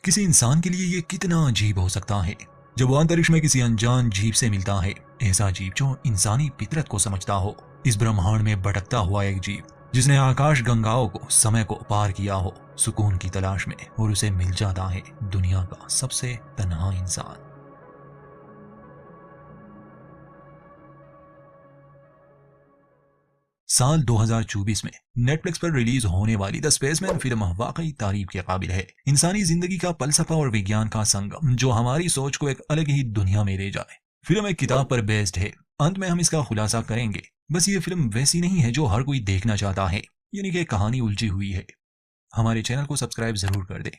किसी इंसान के लिए ये कितना अजीब हो सकता है जब वो अंतरिक्ष में किसी अनजान जीव से मिलता है। ऐसा जीव जो इंसानी फितरत को समझता हो, इस ब्रह्मांड में भटकता हुआ एक जीव जिसने आकाश गंगाओं को, समय को पार किया हो सुकून की तलाश में, और उसे मिल जाता है दुनिया का सबसे तन्हा इंसान। साल 2024 में नेटफ्लिक्स पर रिलीज होने वाली द स्पेसमैन फिल्म वाकई तारीफ के काबिल है। इंसानी जिंदगी का फलसफा और विज्ञान का संगम जो हमारी सोच को एक अलग ही दुनिया में ले जाए। फिल्म एक किताब पर बेस्ड है। अंत में हम इसका खुलासा करेंगे। बस ये फिल्म वैसी नहीं है जो हर कोई देखना चाहता है, यानी कि कहानी उलझी हुई है। हमारे चैनल को सब्सक्राइब जरूर कर दे।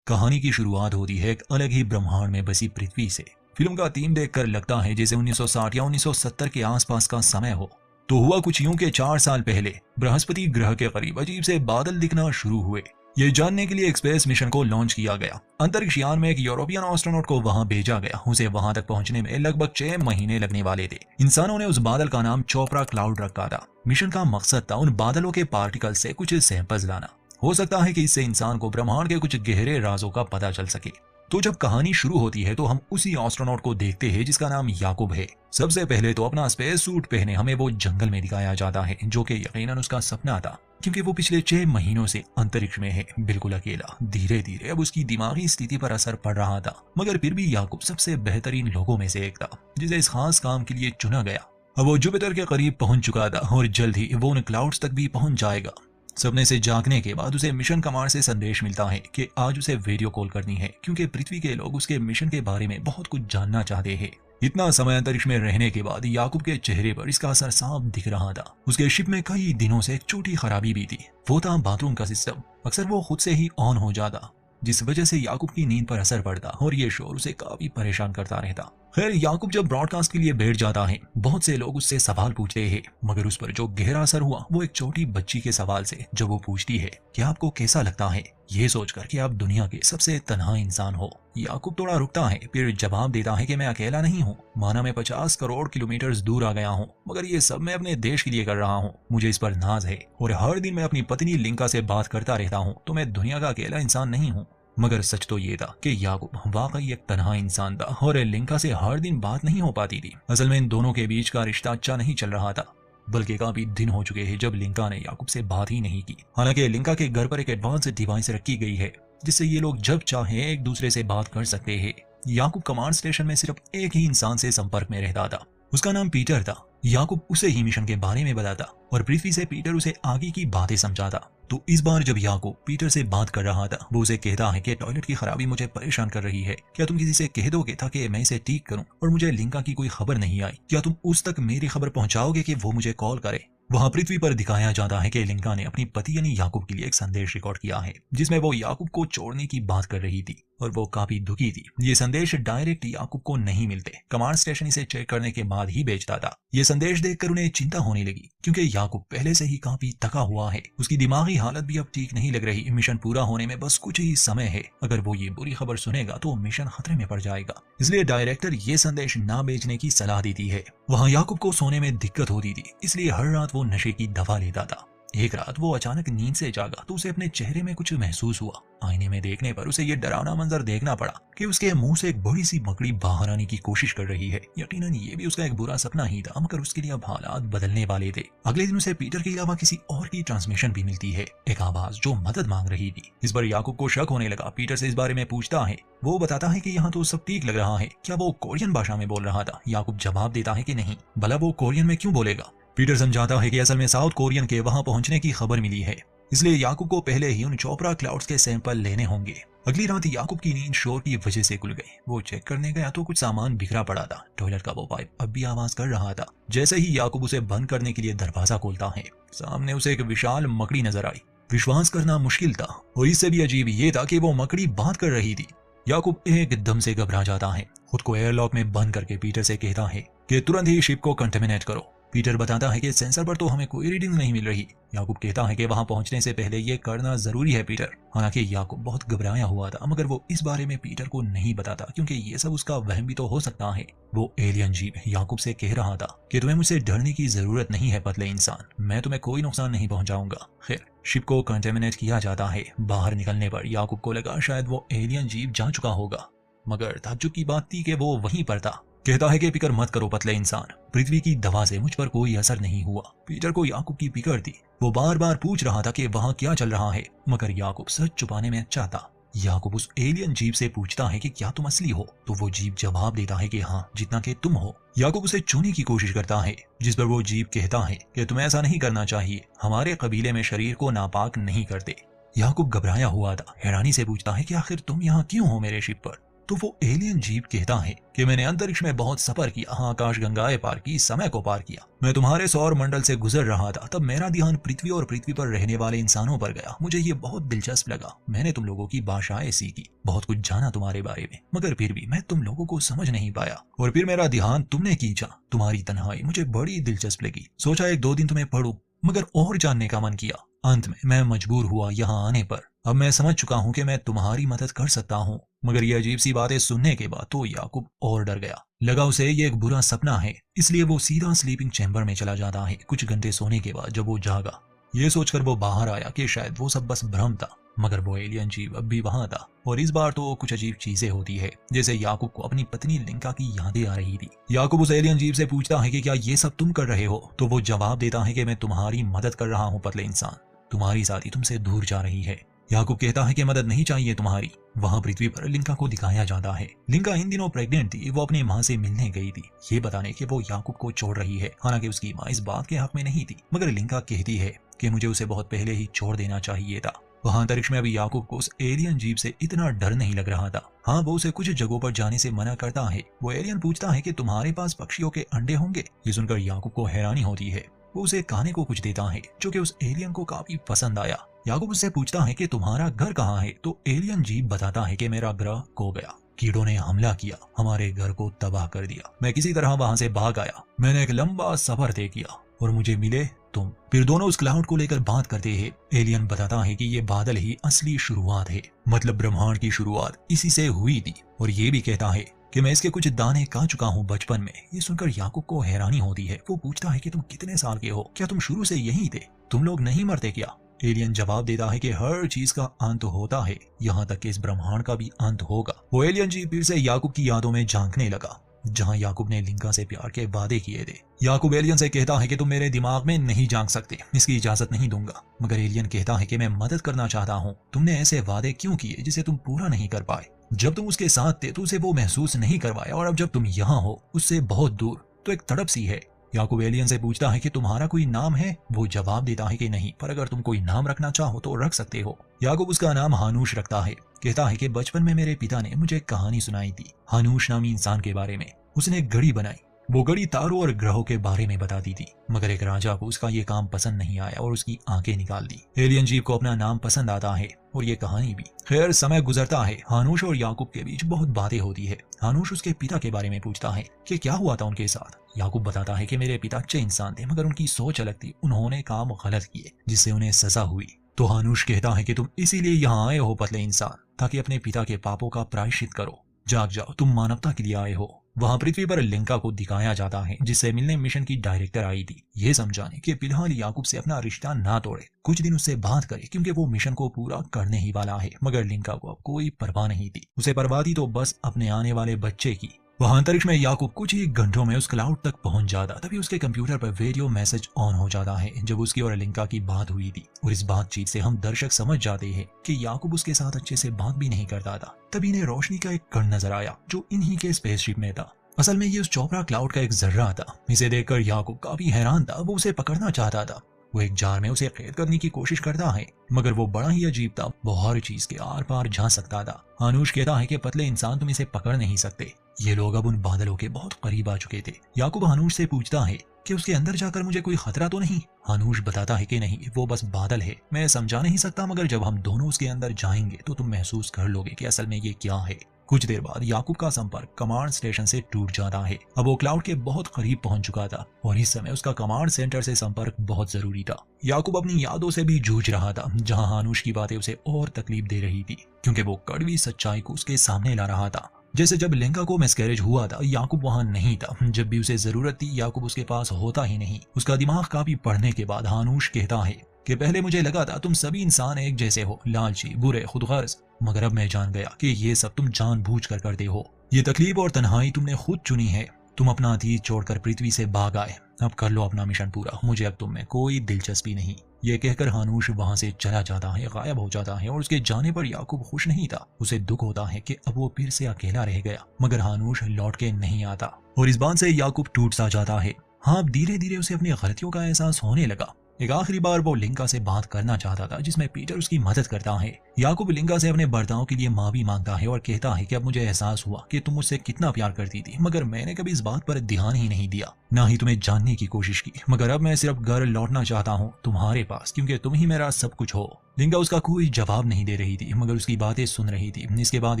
कहानी की शुरुआत होती है एक अलग ही ब्रह्मांड में बसी पृथ्वी से। फिल्म का थीम देखकर लगता है जैसे 1960 या 1970 के आसपास का समय हो। तो हुआ कुछ यूं कि 4 साल पहले बृहस्पति ग्रह के करीब अजीब से बादल दिखना शुरू हुए। ये जानने के लिए एक स्पेस मिशन को लॉन्च किया गया। अंतरिक्ष यान में एक यूरोपियन एस्ट्रोनॉट को वहां भेजा गया। उसे वहां तक पहुंचने में लगभग 6 महीने लगने वाले थे। इंसानों ने उस बादल का नाम चोपड़ा क्लाउड रखा था। मिशन का मकसद था उन बादलों के पार्टिकल से कुछ सैंपल्स लाना। हो सकता है कि इससे इंसान को ब्रह्मांड के कुछ गहरे राजों का पता चल सके। तो जब कहानी शुरू होती है तो हम उसी एस्ट्रोनॉट को देखते हैं जिसका नाम याकूब है। सबसे पहले तो अपना स्पेस सूट पहने हमें वो जंगल में दिखाया जाता है, जो कि यकीनन उसका सपना था, क्योंकि वो पिछले 6 महीनों से अंतरिक्ष में है, बिल्कुल अकेला। धीरे धीरे अब उसकी दिमागी स्थिति पर असर पड़ रहा था, मगर फिर भी याकूब सबसे बेहतरीन लोगों में से एक था जिसे इस खास काम के लिए चुना गया। अब वो जुपिटर के करीब पहुंच चुका था और जल्द ही वो उन क्लाउड्स तक भी पहुंच जाएगा। सपने से जागने के बाद उसे मिशन कमांड से संदेश मिलता है कि आज उसे वीडियो कॉल करनी है, क्योंकि पृथ्वी के लोग उसके मिशन के बारे में बहुत कुछ जानना चाहते हैं। इतना समय अंतरिक्ष में रहने के बाद याकूब के चेहरे पर इसका असर साफ दिख रहा था। उसके शिप में कई दिनों से एक छोटी खराबी भी थी। वो था बाथरूम का सिस्टम। अक्सर वो खुद से ही ऑन हो जाता, जिस वजह से याकूब की नींद पर असर पड़ता और ये शोर उसे काफी परेशान करता रहता। खैर, याकूब जब ब्रॉडकास्ट के लिए बैठ जाता है, बहुत से लोग उससे सवाल पूछते हैं, मगर उस पर जो गहरा असर हुआ वो एक छोटी बच्ची के सवाल से, जब वो पूछती है कि आपको कैसा लगता है ये सोचकर कि आप दुनिया के सबसे तन्हा इंसान हो। याकूब थोड़ा रुकता है, फिर जवाब देता है कि मैं अकेला नहीं हूँ। माना मैं 50 करोड़ किलोमीटर दूर आ गया हूँ, मगर ये सब मैं अपने देश के लिए कर रहा हूँ। मुझे इस पर नाज है और हर दिन मैं अपनी पत्नी लिंका से बात करता रहता हूँ, तो मैं दुनिया का अकेला इंसान नहीं हूँ। मगर सच तो ये था कि याकूब वाकई एक तन्हा इंसान था और लिंका से हर दिन बात नहीं हो पाती थी। असल में इन दोनों के बीच का रिश्ता अच्छा नहीं चल रहा था, बल्कि काफी दिन हो चुके हैं जब लिंका ने याकूब से बात ही नहीं की। हालांकि लिंका के घर पर एक एडवांस डिवाइस रखी गई है जिससे ये लोग जब चाहे एक दूसरे से बात कर सकते हैं। याकूब कमांड स्टेशन में सिर्फ एक ही इंसान से संपर्क में रहता था। उसका नाम पीटर था। याकूब उसे ही मिशन के बारे में बताता और पृथ्वी से पीटर उसे आगे की बातें समझाता। तो इस बार जब याकूब पीटर से बात कर रहा था, वो उसे कहता है कि टॉयलेट की खराबी मुझे परेशान कर रही है। क्या तुम किसी से कह दोगे था कि मैं इसे ठीक करूं? और मुझे लिंका की कोई खबर नहीं आई। क्या तुम उस तक मेरी खबर पहुंचाओगे कि वो मुझे कॉल करे? वहां पृथ्वी पर दिखाया जाता है कि लिंका ने अपनी पति यानी याकूब के लिए एक संदेश रिकॉर्ड किया है, जिसमें वो याकूब को छोड़ने की बात कर रही थी और वो काफी दुखी थी। ये संदेश डायरेक्ट याकूब को नहीं मिलते, कमांड स्टेशन इसे चेक करने के बाद ही भेजता था। ये संदेश देखकर उन्हें चिंता होने लगी, क्योंकि याकूब पहले से ही काफी थका हुआ है। उसकी दिमागी हालत भी अब ठीक नहीं लग रही। मिशन पूरा होने में बस कुछ ही समय है। अगर वो ये बुरी खबर सुनेगा तो मिशन खतरे में पड़ जाएगा। इसलिए डायरेक्टर ये संदेश ना भेजने की सलाह देती है। वहाँ याकूब को सोने में दिक्कत होती थी, इसलिए हर रात वो नशे की दवा लेता था। एक रात वो अचानक नींद से जागा तो उसे अपने चेहरे में कुछ महसूस हुआ। आईने में देखने पर उसे ये डरावना मंजर देखना पड़ा कि उसके मुंह से एक बड़ी सी मकड़ी बाहर आने की कोशिश कर रही है। यकीनन ये भी उसका एक बुरा सपना ही था, मगर उसके लिए अब हालात बदलने वाले थे। अगले दिन उसे पीटर के अलावा किसी और की ट्रांसमिशन भी मिलती है, एक आवाज जो मदद मांग रही थी। इस पर याकूब को शक होने लगा। पीटर से इस बारे में पूछता है। वो बताता है कि यहाँ तो सब ठीक लग रहा है। क्या वो कोरियन भाषा में बोल रहा था? याकूब जवाब देता है कि नहीं। भला वो कोरियन में क्यों बोलेगा? पीटर समझाता है कि असल में साउथ कोरियन के वहां पहुंचने की खबर मिली है, इसलिए याकूब को पहले ही उन चोपड़ा क्लाउड्स के सैंपल लेने होंगे। अगली रात याकूब की नींद शोर की वजह से खुल गई। वो चेक करने गया तो कुछ सामान बिखरा पड़ा था। टॉयलेट का वो पाइप अब भी आवाज कर रहा था। जैसे ही याकूब उसे बंद करने के लिए दरवाजा खोलता है, सामने उसे एक विशाल मकड़ी नजर आई। विश्वास करना मुश्किल था, और इससे भी अजीब ये था कि वो मकड़ी बात कर रही थी। याकूब एकदम से घबरा जाता है। खुद को एयरलॉक में बंद करके पीटर से कहता है कि तुरंत ही शिप को कंटेमिनेट करो। पीटर बताता है कि सेंसर पर तो हमें कोई रीडिंग नहीं मिल रही। याकूब कहता है कि वहां पहुंचने से पहले ये करना जरूरी है पीटर। हालांकि याकूब बहुत घबराया हुआ था, मगर वो इस बारे में पीटर को नहीं बताता क्योंकि ये सब उसका वहम भी तो हो सकता है। वो एलियन जीव याकूब से कह रहा था कि तुम्हें मुझसे डरने की जरूरत नहीं है पतले इंसान, मैं तुम्हें कोई नुकसान नहीं पहुंचाऊंगा। खैर, शिप को कंटेमिनेट किया जाता है। बाहर निकलने पर याकूब को लगा शायद वो एलियन जीव जा चुका होगा, मगर ताज्जुब की बात थी कि वो वहीं पर था। कहता है कि फिक्र मत करो पतले इंसान, पृथ्वी की दवा से मुझ पर कोई असर नहीं हुआ। पीटर को याकूब की फिक्र थी। वो बार बार पूछ रहा था कि वहां क्या चल रहा है, मगर याकूब सच छुपाने में अच्छा था। याकूब उस एलियन जीव से पूछता है कि क्या तुम असली हो, तो वो जीव जवाब देता है कि हाँ, जितना कि तुम हो। याकूब उसे छूने की कोशिश करता है, जिस पर वो जीव कहता है कि तुम्हें ऐसा नहीं करना चाहिए, हमारे कबीले में शरीर को नापाक नहीं करते। याकूब घबराया हुआ था, हैरानी से पूछता है कि आखिर तुम यहाँ क्यों हो मेरे शिप पर। तो वो एलियन जीव कहता है कि मैंने अंतरिक्ष में बहुत सफर किया, आकाश गंगाएं पार की, समय को पार किया। मैं तुम्हारे सौर मंडल से गुजर रहा था, तब मेरा ध्यान पृथ्वी और पृथ्वी पर रहने वाले इंसानों पर गया। मुझे ये बहुत दिलचस्प लगा। मैंने तुम लोगों की भाषाएं सीखी, बहुत कुछ जाना तुम्हारे बारे में, मगर फिर भी मैं तुम लोगों को समझ नहीं पाया। और फिर मेरा ध्यान तुमने खींचा। तुम्हारी तन्हाई मुझे बड़ी दिलचस्प लगी। सोचा एक दो दिन तुम्हें पढ़ूं, मगर और जानने का मन किया। अंत में मैं मजबूर हुआ यहाँ आने पर। अब मैं समझ चुका हूँ कि मैं तुम्हारी मदद कर सकता हूँ। मगर ये अजीब सी बातें सुनने के बाद तो याकूब और डर गया। लगा उसे ये एक बुरा सपना है, इसलिए वो सीधा स्लीपिंग चैम्बर में चला जाता है। कुछ घंटे सोने के बाद जब वो जागा, ये सोचकर वो बाहर आया कि शायद वो सब बस भ्रम था, मगर वो एलियन जीव अब भी वहां था। और इस बार तो कुछ अजीब चीजें होती है, जैसे याकूब को अपनी पत्नी लिंका की यादें आ रही थी। याकूब उस एलियन जीव से पूछता है कि क्या ये सब तुम कर रहे हो, तो वो जवाब देता है कि मैं तुम्हारी मदद कर रहा हूँ पतले इंसान, तुम्हारी साथी तुमसे दूर जा रही है। याकूब कहता है कि मदद नहीं चाहिए तुम्हारी। वहां पृथ्वी पर लिंका को दिखाया जाता है। लिंका इन दिनों प्रेग्नेंट थी। वो अपनी माँ से मिलने गई थी, ये बताने कि वो याकूब को छोड़ रही है। हालांकि उसकी माँ इस बात के हक में नहीं थी, मगर लिंका कहती है कि मुझे उसे बहुत पहले ही छोड़ देना चाहिए था। वहां अंतरिक्ष में अभी याकूब को उस एलियन जीव से इतना डर नहीं लग रहा था। हाँ, वो उसे कुछ जगहों पर जाने से मना करता है। वो एलियन पूछता है कि तुम्हारे पास पक्षियों के अंडे होंगे। ये सुनकर याकूब को हैरानी होती है। वो उसे खाने को कुछ देता है, जो कि उस एलियन को काफी पसंद आया। याकूब उससे पूछता है कि तुम्हारा घर कहाँ है, तो एलियन जीव बताता है कि मेरा ग्रह खो गया, कीड़ों ने हमला किया, हमारे घर को तबाह कर दिया। मैं किसी तरह वहां से भाग आया। मैंने एक लंबा सफर तय किया और मुझे मिले तुम। फिर दोनों उस क्लाउड को लेकर बात करते हैं। एलियन बताता है कि ये बादल ही असली शुरुआत है, मतलब ब्रह्मांड की शुरुआत इसी से हुई थी। और ये भी कहता है कि मैं इसके कुछ दाने खा चुका हूँ बचपन में। ये सुनकर याकूब को हैरानी होती है। वो पूछता है कि तुम कितने साल के हो, क्या तुम शुरू से यहीं थे, तुम लोग नहीं मरते क्या। एलियन जवाब देता है कि हर चीज का अंत होता है, यहाँ तक कि इस ब्रह्मांड का भी अंत होगा। वो एलियन जी फिर से याकूब की यादों में झांकने लगा, जहाँ याकूब ने लिंका से प्यार के वादे किए थे। याकूब एलियन से कहता है कि तुम मेरे दिमाग में नहीं झांक सकते, इसकी इजाजत नहीं दूंगा। मगर एलियन कहता है कि मैं मदद करना चाहता हूँ। तुमने ऐसे वादे क्यों किए जिसे तुम पूरा नहीं कर पाए। जब तुम उसके साथ थे तो उसे वो महसूस नहीं करवाया, और अब जब तुम यहाँ हो उससे बहुत दूर, तो एक तड़प सी है। याकूब एलियन से पूछता है कि तुम्हारा कोई नाम है। वो जवाब देता है कि नहीं, पर अगर तुम कोई नाम रखना चाहो तो रख सकते हो। याकूब उसका नाम हानूश रखता है। कहता है कि बचपन में मेरे पिता ने मुझे एक कहानी सुनाई थी हानूश नामी इंसान के बारे में। उसने एक घड़ी बनाई। वो घड़ी तारों और ग्रहों के बारे में बताती थी, मगर एक राजा को उसका ये काम पसंद नहीं आया और उसकी आंखें निकाल दी। एलियन जीव को अपना नाम पसंद आता है और ये कहानी भी। खैर, समय गुजरता है। हानूश और याकूब के बीच बहुत बातें होती है। हानूश उसके पिता के बारे में पूछता है कि क्या हुआ था उनके साथ। याकूब बताता है कि मेरे पिता अच्छे इंसान थे, मगर उनकी सोच अलग थी। उन्होंने काम गलत किए जिससे उन्हें सजा हुई। तो हानूश कहता है कि तुम इसीलिए यहाँ आए हो पतले इंसान, ताकि अपने पिता के पापों का प्रायश्चित करो। जाग जाओ, तुम मानवता के लिए आए हो। वहां पृथ्वी पर लिंका को दिखाया जाता है, जिससे मिलने मिशन की डायरेक्टर आई थी, ये समझाने कि फिलहाल याकूब से अपना रिश्ता ना तोड़े, कुछ दिन उससे बात करे, क्योंकि वो मिशन को पूरा करने ही वाला है। मगर लिंका को अब कोई परवाह नहीं थी। उसे परवाह थी तो बस अपने आने वाले बच्चे की। वहां अंतरिक्ष में याकूब कुछ ही घंटों में उस क्लाउड तक पहुंच जाता। तभी उसके कंप्यूटर पर रेडियो मैसेज ऑन हो जाता है, जब उसकी और लिंका की बात हुई थी। और इस बातचीत से हम दर्शक समझ जाते हैं कि याकूब उसके साथ अच्छे से बात भी नहीं करता था। तभी इन्हें रोशनी का एक कण नजर आया, जो इन्हीं के स्पेसशिप में था। असल में ये उस चोपड़ा क्लाउड का एक जर्रा था। इसे देखकर याकूब काफी हैरान था। वो उसे पकड़ना चाहता था। वो एक जार में उसे कैद करने की कोशिश करता है, मगर वो बड़ा ही अजीब था। वो हर चीज के आर पार जा सकता था। हानूश कहता है कि पतले इंसान, तुम इसे पकड़ नहीं सकते। ये लोग अब उन बादलों के बहुत करीब आ चुके थे। याकूब हानूश से पूछता है कि उसके अंदर जाकर मुझे कोई खतरा तो नहीं। हानूश बताता है कि नहीं, वो बस बादल है। मैं समझा नहीं सकता, मगर जब हम दोनों उसके अंदर जाएंगे तो तुम महसूस कर लोगे कि असल में ये क्या है। कुछ देर बाद याकूब का संपर्क कमांड स्टेशन से टूट जाता है। अब वो क्लाउड के बहुत करीब पहुंच चुका था और इस समय उसका कमांड सेंटर से संपर्क बहुत जरूरी था। याकूब अपनी यादों से भी जूझ रहा था, जहां हानूश की बातें उसे और तकलीफ दे रही थी, क्योंकि वो कड़वी सच्चाई को उसके सामने ला रहा था। जैसे जब लिंका को मिसकैरेज हुआ था, याकूब वहां नहीं था। जब भी उसे जरूरत थी, याकूब उसके पास होता ही नहीं। उसका दिमाग काफी पढ़ने के बाद हानूश कहता है कि पहले मुझे लगा था तुम सभी इंसान एक जैसे हो, लालची, बुरे, खुदगर्ज, मगर अब मैं जान गया कि ये सब तुम जानबूझ कर करते हो। ये तकलीफ और तन्हाई तुमने खुद चुनी है। तुम अपना अतीत छोड़कर पृथ्वी से भाग आए। अब कर लो अपना मिशन पूरा, मुझे अब तुम में कोई दिलचस्पी नहीं। ये कहकर हानूश वहां से चला जाता है, गायब हो जाता है। और उसके जाने पर याकूब खुश नहीं था। उसे दुख होता है कि अब वो फिर से अकेला रह गया, मगर हानूश लौट के नहीं आता और इस बात से याकूब टूट सा जाता है। हाँ, अब धीरे धीरे उसे अपनी गलतियों का एहसास होने लगा। एक आखिरी बार वो लिंका से बात करना चाहता था, जिसमें पीटर उसकी मदद करता है। याकूब लिंका से अपने बर्ताव के लिए माफी मांगता है और कहता है कि अब मुझे एहसास हुआ कि तुम मुझसे कितना प्यार करती थी, मगर मैंने कभी इस बात पर ध्यान ही नहीं दिया, ना ही तुम्हें जानने की कोशिश की। मगर अब मैं सिर्फ घर लौटना चाहता हूँ तुम्हारे पास, क्योंकि तुम ही मेरा सब कुछ हो। लिंका उसका कोई जवाब नहीं दे रही थी, मगर उसकी बातें सुन रही थी। इसके बाद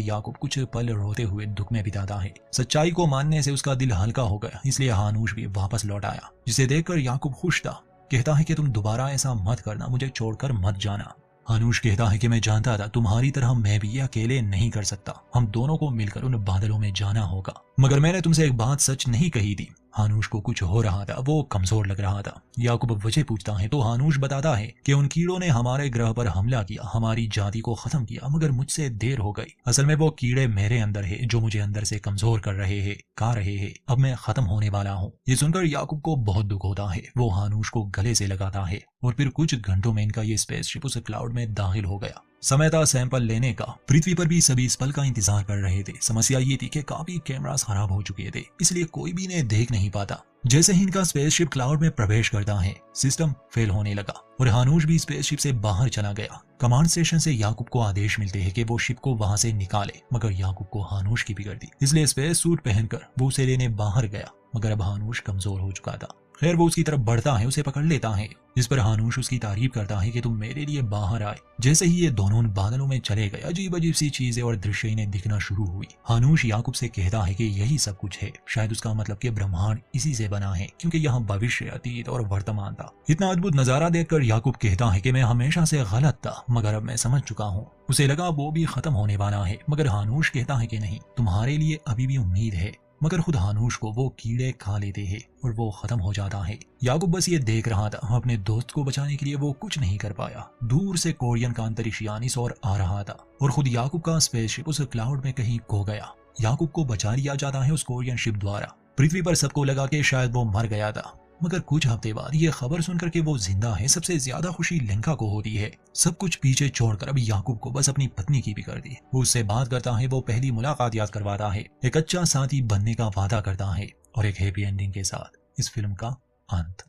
याकूब कुछ पल रोते हुए दुख में बिताता है। सच्चाई को मानने से उसका दिल हल्का हो गया, इसलिए हानूश भी वापस लौट आया, जिसे देखकर याकूब खुश था। कहता है कि तुम दोबारा ऐसा मत करना, मुझे छोड़कर मत जाना। हानूश कहता है कि मैं जानता था तुम्हारी तरह मैं भी ये अकेले नहीं कर सकता। हम दोनों को मिलकर उन बादलों में जाना होगा। मगर मैंने तुमसे एक बात सच नहीं कही थी। हानूश को कुछ हो रहा था, वो कमजोर लग रहा था। याकूब वजह पूछता है तो हानूश बताता है कि उन कीड़ों ने हमारे ग्रह पर हमला किया, हमारी जाति को खत्म किया, मगर मुझसे देर हो गई। असल में वो कीड़े मेरे अंदर है, जो मुझे अंदर से कमजोर कर रहे हैं, खा रहे हैं। अब मैं खत्म होने वाला हूँ। ये सुनकर याकूब को बहुत दुख होता है। वो हानूश को गले से लगाता है और फिर कुछ घंटों में इनका ये स्पेसशिप उस क्लाउड में दाखिल हो गया। समय था सैंपल लेने का। पृथ्वी पर भी सभी इस पल का इंतजार कर रहे थे। समस्या ये थी कि काफी कैमरास खराब हो चुके थे, इसलिए कोई भी इन्हें देख नहीं पाता। जैसे ही इनका स्पेसशिप क्लाउड में प्रवेश करता है, सिस्टम फेल होने लगा और हानूश भी स्पेसशिप से बाहर चला गया। कमांड स्टेशन से याकूब को आदेश मिलते हैं कि वो शिप को वहां से निकाले, मगर याकूब को हानूश की फिक्र थी, इसलिए स्पेस सूट पहनकर वो उसे लेने बाहर गया। मगर अब हानूश कमजोर हो चुका था। खैर, वो उसकी तरफ बढ़ता है, उसे पकड़ लेता है, जिस पर हानूश उसकी तारीफ करता है कि तुम मेरे लिए बाहर आए। जैसे ही ये दोनों उन बादलों में चले गए, अजीब अजीब सी चीजें और दृश्य इन्हें दिखना शुरू हुई। हानूश याकूब से कहता है कि यही सब कुछ है। शायद उसका मतलब कि ब्रह्मांड इसी से बना है, क्योंकि यहाँ भविष्य, अतीत और वर्तमान था। इतना अद्भुत नजारा देखकर याकूब कहता है कि मैं हमेशा से गलत था, मगर अब मैं समझ चुका हूँ। उसे लगा वो भी खत्म होने वाला है, मगर हानूश कहता है कि नहीं, तुम्हारे लिए अभी भी उम्मीद है। मगर खुद हानूश को वो कीड़े खा लेते हैं और वो खत्म हो जाता है। याकूब बस ये देख रहा था। अपने दोस्त को बचाने के लिए वो कुछ नहीं कर पाया। दूर से कोरियन का अंतरिक्ष यान इस ओर आ रहा था और खुद याकूब का स्पेसशिप उस क्लाउड में कहीं खो गया। याकूब को बचा लिया जाता है उस कोरियन शिप द्वारा। पृथ्वी पर सबको लगा कि शायद वो मर गया था, मगर कुछ हफ्ते बाद ये खबर सुनकर के वो जिंदा है, सबसे ज्यादा खुशी लिंका को होती है। सब कुछ पीछे छोड़कर अब याकूब को बस अपनी पत्नी की फिक्र थी। वो उससे बात करता है, वो पहली मुलाकात याद करवाता है, एक अच्छा साथी बनने का वादा करता है और एक हैप्पी एंडिंग के साथ इस फिल्म का अंत।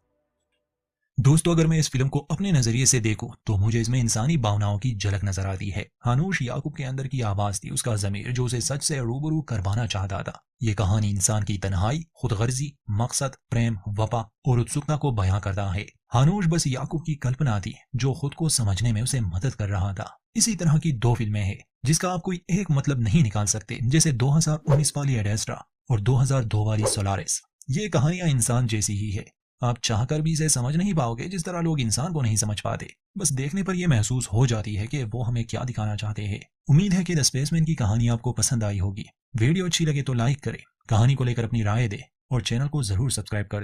दोस्तों, अगर मैं इस फिल्म को अपने नजरिए से देखूं तो मुझे इसमें इंसानी भावनाओं की झलक नजर आती है। हानूश याकूब के अंदर की आवाज थी, उसका ज़मीर जो उसे सच से रूबरू करवाना चाहता था। ये कहानी इंसान की तन्हाई, खुदगर्जी, मकसद, प्रेम, वफा और उत्सुकता को बयां करता है। हानूश बस याकूब की कल्पना थी, जो खुद को समझने में उसे मदद कर रहा था। इसी तरह की दो फिल्में हैं जिसका आप कोई एक मतलब नहीं निकाल सकते, जैसे 2019 वाली एडेस्ट्रा और 2002 वाली सोलारिस। ये कहानियां इंसान जैसी ही है। आप चाहकर भी इसे समझ नहीं पाओगे, जिस तरह लोग इंसान को नहीं समझ पाते। बस देखने पर यह महसूस हो जाती है कि वो हमें क्या दिखाना चाहते हैं। उम्मीद है कि द स्पेसमैन की कहानी आपको पसंद आई होगी। वीडियो अच्छी लगे तो लाइक करें, कहानी को लेकर अपनी राय दें और चैनल को जरूर सब्सक्राइब करें।